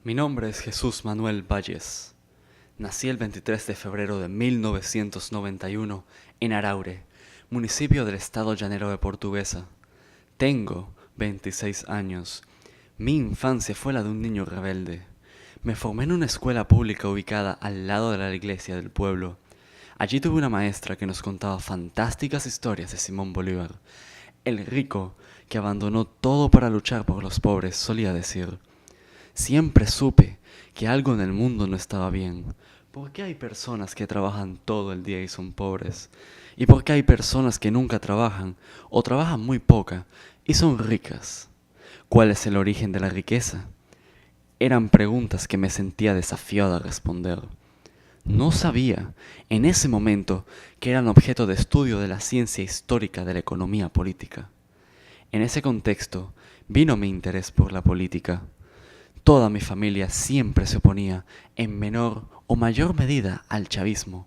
Mi nombre es Jesús Manuel Valles. Nací el 23 de febrero de 1991 en Araure, municipio del estado llanero de Portuguesa. Tengo 26 años. Mi infancia fue la de un niño rebelde. Me formé en una escuela pública ubicada al lado de la iglesia del pueblo. Allí tuve una maestra que nos contaba fantásticas historias de Simón Bolívar. El rico que abandonó todo para luchar por los pobres, solía decir. Siempre supe que algo en el mundo no estaba bien. ¿Por qué hay personas que trabajan todo el día y son pobres? ¿Y por qué hay personas que nunca trabajan o trabajan muy poca y son ricas? ¿Cuál es el origen de la riqueza? Eran preguntas que me sentía desafiado a responder. No sabía, en ese momento, que eran objeto de estudio de la ciencia histórica de la economía política. En ese contexto, vino mi interés por la política. Toda mi familia siempre se oponía, en menor o mayor medida, al chavismo,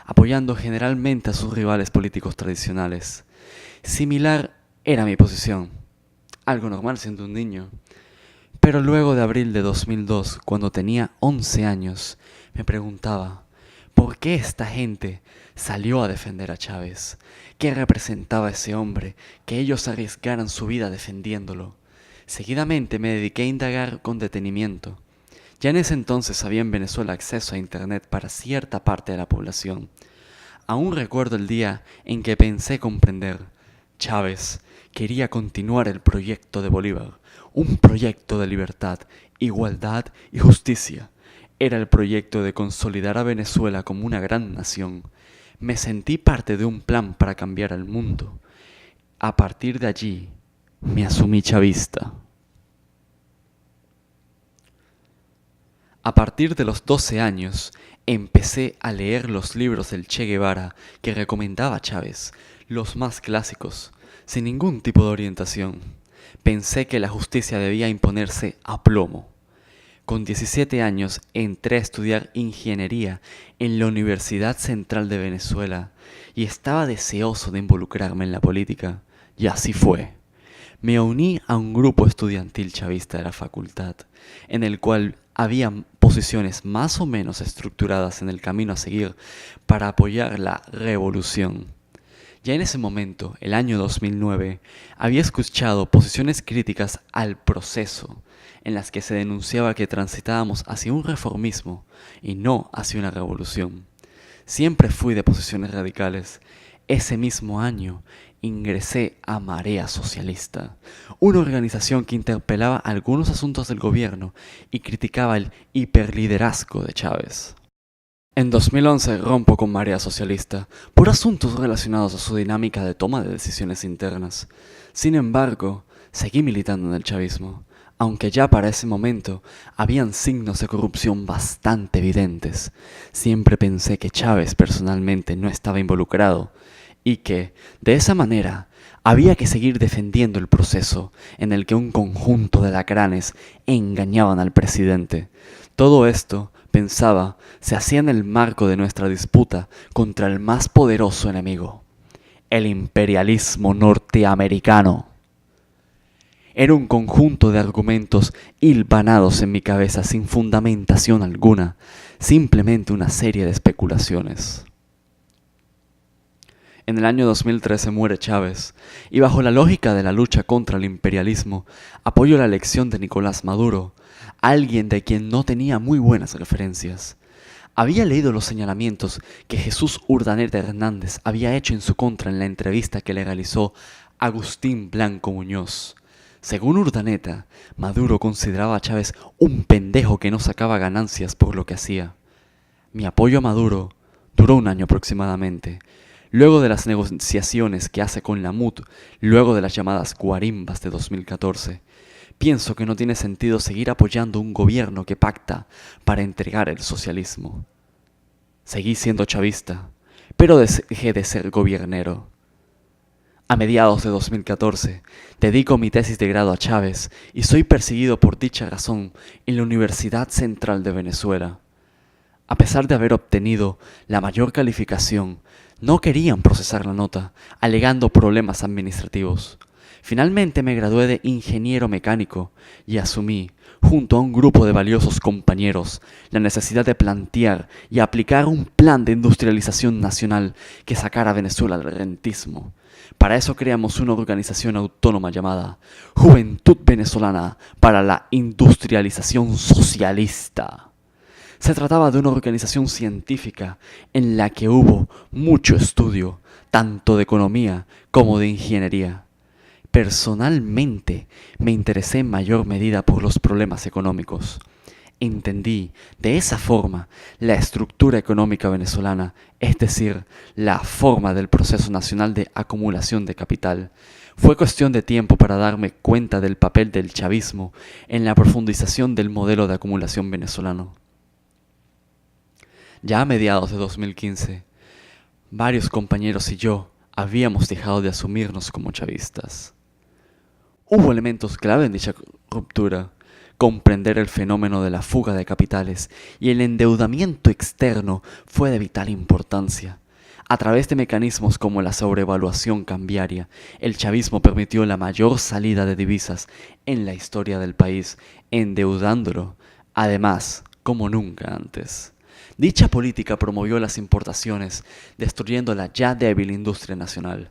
apoyando generalmente a sus rivales políticos tradicionales. Similar era mi posición, algo normal siendo un niño. Pero luego de abril de 2002, cuando tenía 11 años, me preguntaba, ¿por qué esta gente salió a defender a Chávez? ¿Qué representaba ese hombre que ellos arriesgaran su vida defendiéndolo? Seguidamente me dediqué a indagar con detenimiento. Ya en ese entonces había en Venezuela acceso a Internet para cierta parte de la población. Aún recuerdo el día en que pensé comprender. Chávez quería continuar el proyecto de Bolívar, un proyecto de libertad, igualdad y justicia. Era el proyecto de consolidar a Venezuela como una gran nación. Me sentí parte de un plan para cambiar el mundo. A partir de allí, me asumí chavista. A partir de los 12 años, empecé a leer los libros del Che Guevara que recomendaba Chávez, los más clásicos, sin ningún tipo de orientación. Pensé que la justicia debía imponerse a plomo. Con 17 años entré a estudiar ingeniería en la Universidad Central de Venezuela y estaba deseoso de involucrarme en la política, y así fue. Me uní a un grupo estudiantil chavista de la facultad, en el cual había posiciones más o menos estructuradas en el camino a seguir para apoyar la revolución. Ya en ese momento, el año 2009, había escuchado posiciones críticas al proceso, en las que se denunciaba que transitábamos hacia un reformismo y no hacia una revolución. Siempre fui de posiciones radicales. Ese mismo año ingresé a Marea Socialista, una organización que interpelaba algunos asuntos del gobierno y criticaba el hiperliderazgo de Chávez. En 2011 rompo con Marea Socialista por asuntos relacionados a su dinámica de toma de decisiones internas. Sin embargo, seguí militando en el chavismo, aunque ya para ese momento habían signos de corrupción bastante evidentes. Siempre pensé que Chávez personalmente no estaba involucrado y que, de esa manera, había que seguir defendiendo el proceso en el que un conjunto de lacranes engañaban al presidente. Todo esto, pensaba, se hacía en el marco de nuestra disputa contra el más poderoso enemigo, el imperialismo norteamericano. Era un conjunto de argumentos hilvanados en mi cabeza sin fundamentación alguna, simplemente una serie de especulaciones. En el año 2013 muere Chávez, y bajo la lógica de la lucha contra el imperialismo, apoyo la elección de Nicolás Maduro, alguien de quien no tenía muy buenas referencias. Había leído los señalamientos que Jesús Urdaneta Hernández había hecho en su contra en la entrevista que le realizó Agustín Blanco Muñoz. Según Urdaneta, Maduro consideraba a Chávez un pendejo que no sacaba ganancias por lo que hacía. Mi apoyo a Maduro duró un año aproximadamente. Luego de las negociaciones que hace con la MUT, luego de las llamadas guarimbas de 2014, pienso que no tiene sentido seguir apoyando un gobierno que pacta para entregar el socialismo. Seguí siendo chavista, pero dejé de ser gobiernero. A mediados de 2014, dedico mi tesis de grado a Chávez y soy perseguido por dicha razón en la Universidad Central de Venezuela. A pesar de haber obtenido la mayor calificación, no querían procesar la nota, alegando problemas administrativos. Finalmente me gradué de ingeniero mecánico y asumí, junto a un grupo de valiosos compañeros, la necesidad de plantear y aplicar un plan de industrialización nacional que sacara a Venezuela del rentismo. Para eso creamos una organización autónoma llamada Juventud Venezolana para la Industrialización Socialista. Se trataba de una organización científica en la que hubo mucho estudio, tanto de economía como de ingeniería. Personalmente me interesé en mayor medida por los problemas económicos. Entendí de esa forma la estructura económica venezolana, es decir, la forma del proceso nacional de acumulación de capital. Fue cuestión de tiempo para darme cuenta del papel del chavismo en la profundización del modelo de acumulación venezolano. Ya a mediados de 2015, varios compañeros y yo habíamos dejado de asumirnos como chavistas. Hubo elementos clave en dicha ruptura: comprender el fenómeno de la fuga de capitales y el endeudamiento externo fue de vital importancia. A través de mecanismos como la sobrevaluación cambiaria, el chavismo permitió la mayor salida de divisas en la historia del país, endeudándolo, además, como nunca antes. Dicha política promovió las importaciones, destruyendo la ya débil industria nacional.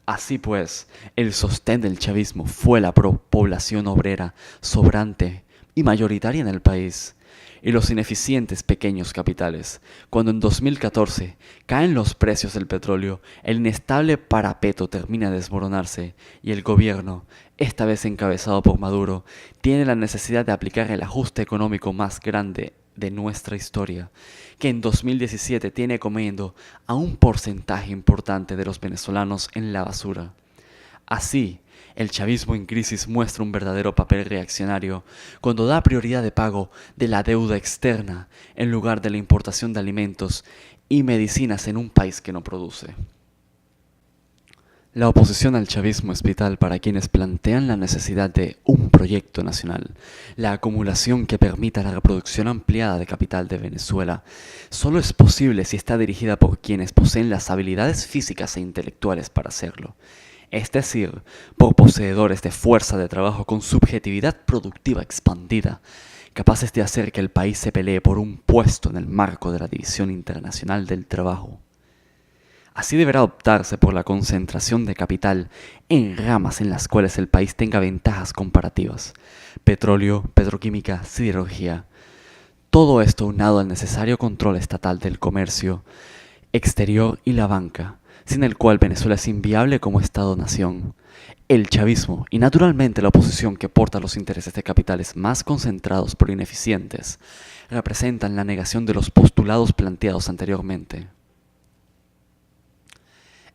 Así pues, el sostén del chavismo fue la población obrera sobrante y mayoritaria en el país, y los ineficientes pequeños capitales. Cuando en 2014 caen los precios del petróleo, el inestable parapeto termina de desmoronarse y el gobierno, esta vez encabezado por Maduro, tiene la necesidad de aplicar el ajuste económico más grande de nuestra historia, que en 2017 tiene comiendo a un porcentaje importante de los venezolanos en la basura. Así, el chavismo en crisis muestra un verdadero papel reaccionario cuando da prioridad de pago de la deuda externa en lugar de la importación de alimentos y medicinas en un país que no produce. La oposición al chavismo es vital para quienes plantean la necesidad de un proyecto nacional. La acumulación que permita la reproducción ampliada de capital de Venezuela solo es posible si está dirigida por quienes poseen las habilidades físicas e intelectuales para hacerlo, es decir, por poseedores de fuerza de trabajo con subjetividad productiva expandida, capaces de hacer que el país se pelee por un puesto en el marco de la División Internacional del Trabajo. Así deberá optarse por la concentración de capital en ramas en las cuales el país tenga ventajas comparativas: petróleo, petroquímica, siderurgia. Todo esto unado al necesario control estatal del comercio exterior y la banca, sin el cual Venezuela es inviable como Estado-nación. El chavismo y naturalmente la oposición que porta los intereses de capitales más concentrados pero ineficientes representan la negación de los postulados planteados anteriormente.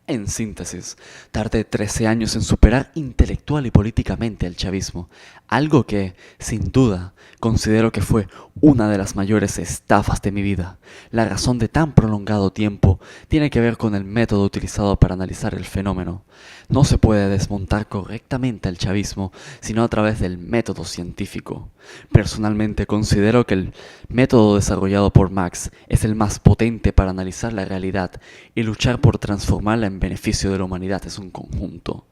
En síntesis, tardé 13 años en superar intelectual y políticamente el chavismo, algo que, sin duda, considero que fue una de las mayores estafas de mi vida. La razón de tan prolongado tiempo tiene que ver con el método utilizado para analizar el fenómeno. No se puede desmontar correctamente el chavismo sino a través del método científico. Personalmente considero que el método desarrollado por Marx es el más potente para analizar la realidad y luchar por transformarla en beneficio de la humanidad es un conjunto.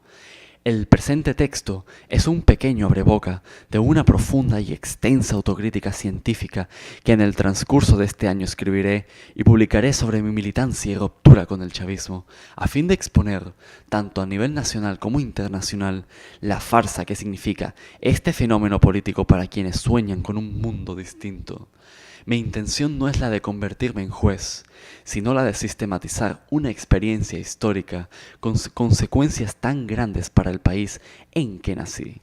El presente texto es un pequeño abreboca de una profunda y extensa autocrítica científica que en el transcurso de este año escribiré y publicaré sobre mi militancia y ruptura con el chavismo, a fin de exponer, tanto a nivel nacional como internacional, la farsa que significa este fenómeno político para quienes sueñan con un mundo distinto. Mi intención no es la de convertirme en juez, sino la de sistematizar una experiencia histórica con consecuencias tan grandes para el país en que nací.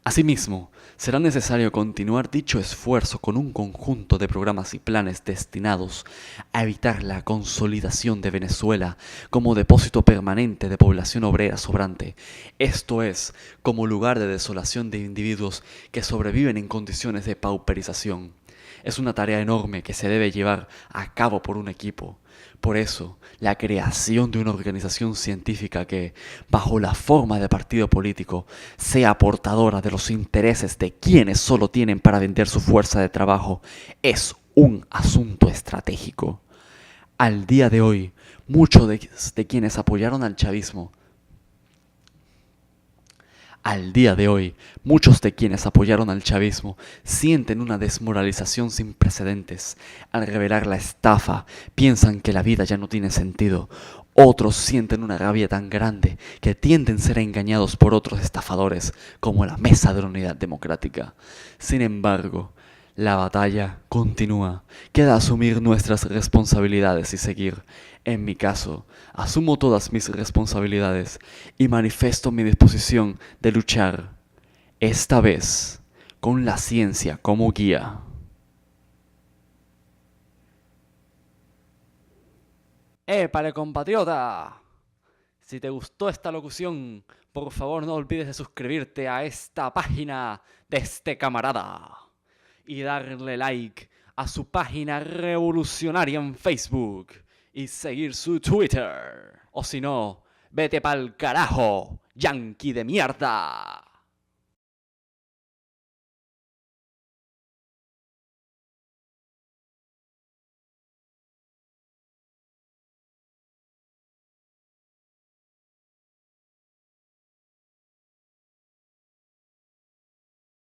Asimismo, será necesario continuar dicho esfuerzo con un conjunto de programas y planes destinados a evitar la consolidación de Venezuela como depósito permanente de población obrera sobrante, esto es, como lugar de desolación de individuos que sobreviven en condiciones de pauperización. Es una tarea enorme que se debe llevar a cabo por un equipo. Por eso, la creación de una organización científica que, bajo la forma de partido político, sea portadora de los intereses de quienes solo tienen para vender su fuerza de trabajo, es un asunto estratégico. Al día de hoy, muchos de quienes apoyaron al chavismo Al día de hoy, muchos de quienes apoyaron al chavismo sienten una desmoralización sin precedentes. Al revelar la estafa, piensan que la vida ya no tiene sentido. Otros sienten una rabia tan grande que tienden a ser engañados por otros estafadores, como la Mesa de la Unidad Democrática. Sin embargo, la batalla continúa. Queda asumir nuestras responsabilidades y seguir. En mi caso, asumo todas mis responsabilidades y manifiesto mi disposición de luchar, esta vez con la ciencia como guía. ¡Épale, compatriota! Si te gustó esta locución, por favor no olvides de suscribirte a esta página de este camarada y darle like a su página revolucionaria en Facebook y seguir su Twitter. O si no, vete pa'l carajo, yankee de mierda.